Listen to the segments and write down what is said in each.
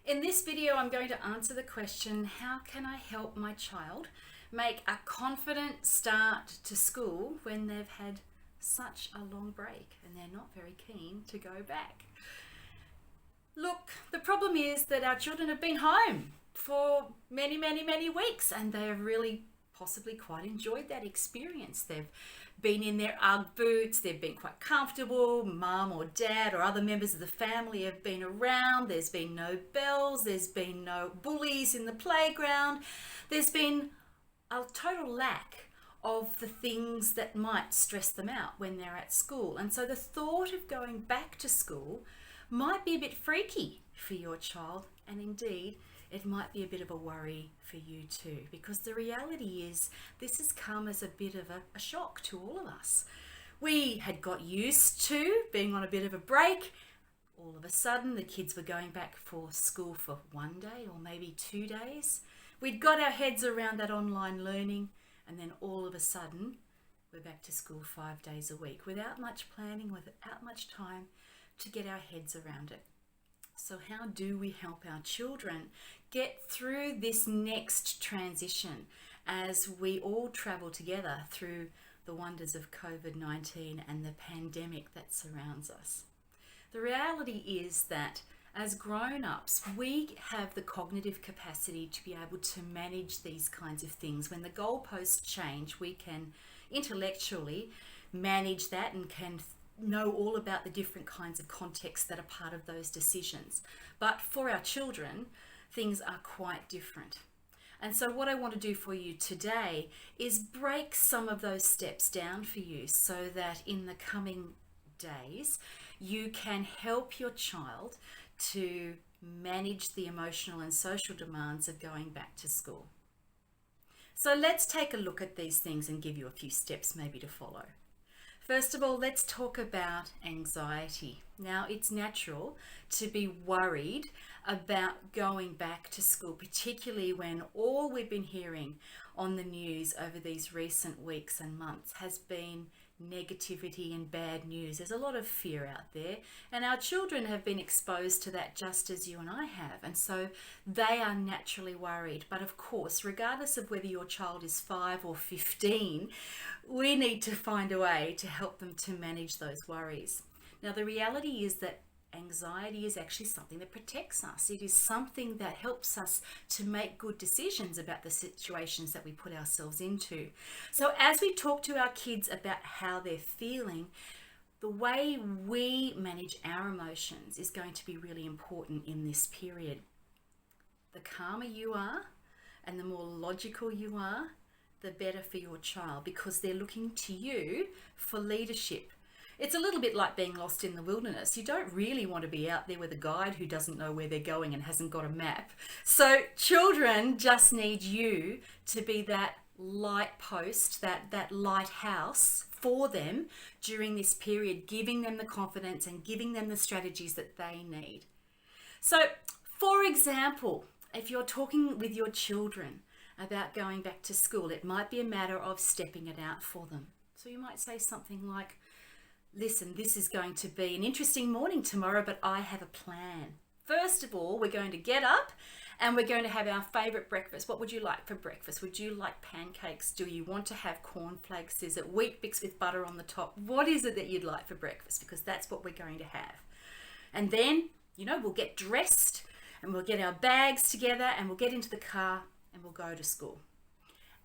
In this video, I'm going to answer the question, how can I help my child make a confident start to school when they've had such a long break and they're not very keen to go back? Look, the problem is that our children have been home for many weeks and they have really possibly quite enjoyed that experience. They've been in their UGG boots, they've been quite comfortable, mum or dad or other members of the family have been around, there's been no bells, there's been no bullies in the playground, there's been a total lack of the things that might stress them out when they're at school. And so the thought of going back to school might be a bit freaky for your child, and indeed it might be a bit of a worry for you too, because the reality is this has come as a bit of a shock to all of us. We had got used to being on a bit of a break. All of a sudden the kids were going back for school for 1 day or maybe 2 days. We'd got our heads around that online learning, and then all of a sudden we're back to school 5 days a week without much planning, without much time to get our heads around it. So how do we help our children get through this next transition as we all travel together through the wonders of COVID-19 and the pandemic that surrounds us? The reality is that as grown-ups, we have the cognitive capacity to be able to manage these kinds of things. When the goalposts change, we can intellectually manage that and can know all about the different kinds of contexts that are part of those decisions. But for our children, things are quite different. And so what I want to do for you today is break some of those steps down for you so that in the coming days, you can help your child to manage the emotional and social demands of going back to school. So let's take a look at these things and give you a few steps maybe to follow. First of all, let's talk about anxiety. Now, it's natural to be worried about going back to school, particularly when all we've been hearing on the news over these recent weeks and months has been negativity and bad news. There's a lot of fear out there, and our children have been exposed to that just as you and I have, and so they are naturally worried. But of course, regardless of whether your child is 5 or 15, we need to find a way to help them to manage those worries. Now, the reality is that anxiety is actually something that protects us. It is something that helps us to make good decisions about the situations that we put ourselves into. So as we talk to our kids about how they're feeling, the way we manage our emotions is going to be really important in this period. The calmer you are and the more logical you are, the better for your child, because they're looking to you for leadership. It's a little bit like being lost in the wilderness. You don't really want to be out there with a guide who doesn't know where they're going and hasn't got a map. So children just need you to be that light post, that lighthouse for them during this period, giving them the confidence and giving them the strategies that they need. So, for example, if you're talking with your children about going back to school, it might be a matter of stepping it out for them. So you might say something like, listen, this is going to be an interesting morning tomorrow, but I have a plan. First of all, we're going to get up and we're going to have our favourite breakfast. What would you like for breakfast? Would you like pancakes? Do you want to have cornflakes? Is it Wheat Bix with butter on the top? What is it that you'd like for breakfast? Because that's what we're going to have. And then, we'll get dressed and we'll get our bags together and we'll get into the car and we'll go to school.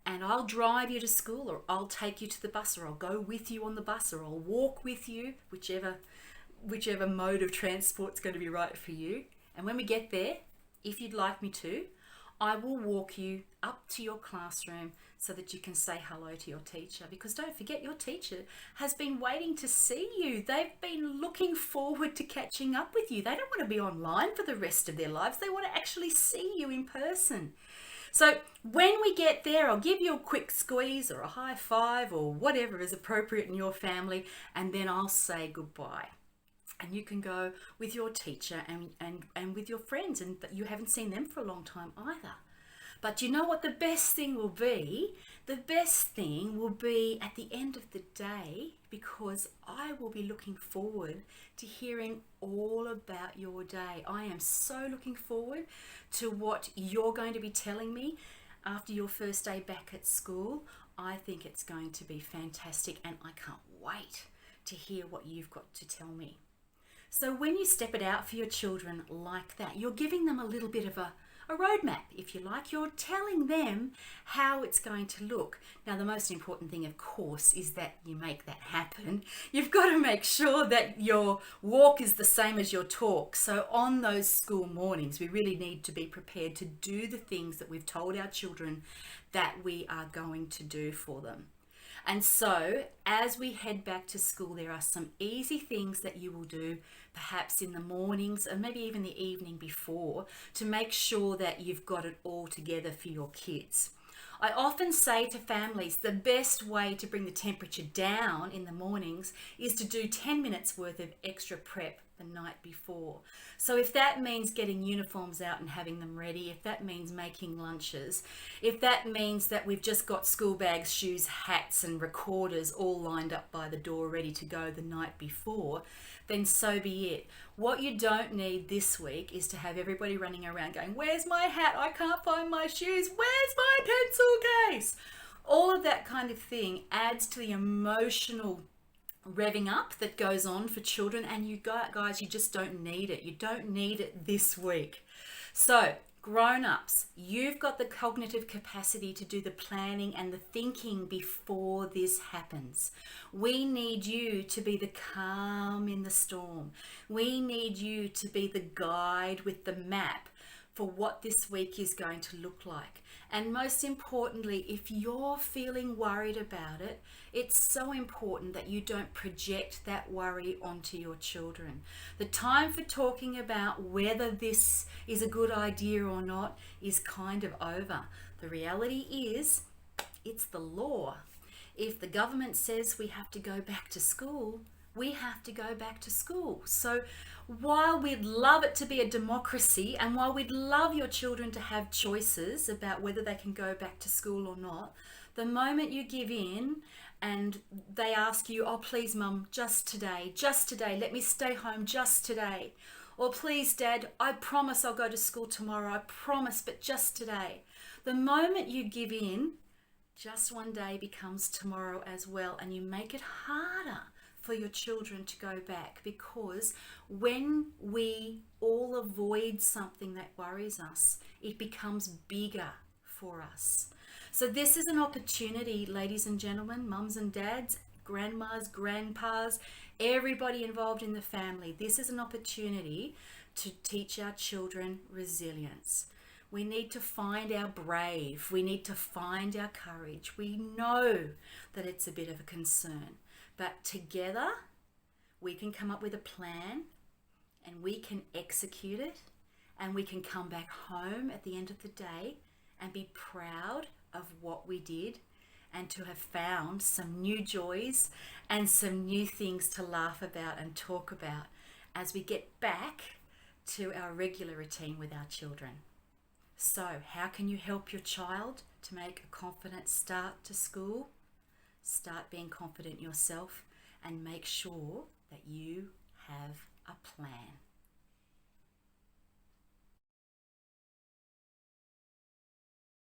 And I'll drive you to school, or I'll take you to the bus, or I'll go with you on the bus, or I'll walk with you, whichever mode of transport's going to be right for you. And when we get there, if you'd like me to, I will walk you up to your classroom so that you can say hello to your teacher. Because don't forget, your teacher has been waiting to see you. They've been looking forward to catching up with you. They don't want to be online for the rest of their lives. They want to actually see you in person. So when we get there, I'll give you a quick squeeze or a high five or whatever is appropriate in your family, and then I'll say goodbye. And you can go with your teacher and with your friends, and you haven't seen them for a long time either. But you know what the best thing will be? The best thing will be at the end of the day, because I will be looking forward to hearing all about your day. I am so looking forward to what you're going to be telling me after your first day back at school. I think it's going to be fantastic, and I can't wait to hear what you've got to tell me. So when you step it out for your children like that, you're giving them a little bit of a roadmap, if you like. You're telling them how it's going to look. Now, the most important thing, of course, is that you make that happen. You've got to make sure that your walk is the same as your talk. So on those school mornings, we really need to be prepared to do the things that we've told our children that we are going to do for them. And so as we head back to school, there are some easy things that you will do, perhaps in the mornings or maybe even the evening before, to make sure that you've got it all together for your kids. I often say to families, the best way to bring the temperature down in the mornings is to do 10 minutes worth of extra prep the night before. So if that means getting uniforms out and having them ready, if that means making lunches, if that means that we've just got school bags, shoes, hats and recorders all lined up by the door ready to go the night before, then so be it. What you don't need this week is to have everybody running around going, where's my hat? I can't find my shoes. Where's my pencil case? All of that kind of thing adds to the emotional revving up that goes on for children, and you guys, you just don't need it. You don't need it this week. So grown-ups, you've got the cognitive capacity to do the planning and the thinking before this happens. We need you to be the calm in the storm. We need you to be the guide with the map for what this week is going to look like. And most importantly, if you're feeling worried about it, it's so important that you don't project that worry onto your children. The time for talking about whether this is a good idea or not is kind of over. The reality is, it's the law. If the government says we have to go back to school, we have to go back to school. So while we'd love it to be a democracy, and while we'd love your children to have choices about whether they can go back to school or not, the moment you give in and they ask you, oh, please, Mum, just today, let me stay home just today. Or please, Dad, I promise I'll go to school tomorrow, I promise, but just today. The moment you give in, just one day becomes tomorrow as well, and you make it harder for your children to go back, because when we all avoid something that worries us, it becomes bigger for us. So this is an opportunity, ladies and gentlemen, mums and dads, grandmas, grandpas, everybody involved in the family. This is an opportunity to teach our children resilience. We need to find our brave. We need to find our courage. We know that it's a bit of a concern, but together we can come up with a plan and we can execute it, and we can come back home at the end of the day and be proud of what we did, and to have found some new joys and some new things to laugh about and talk about as we get back to our regular routine with our children. So how can you help your child to make a confident start to school? Start being confident yourself and make sure that you have a plan.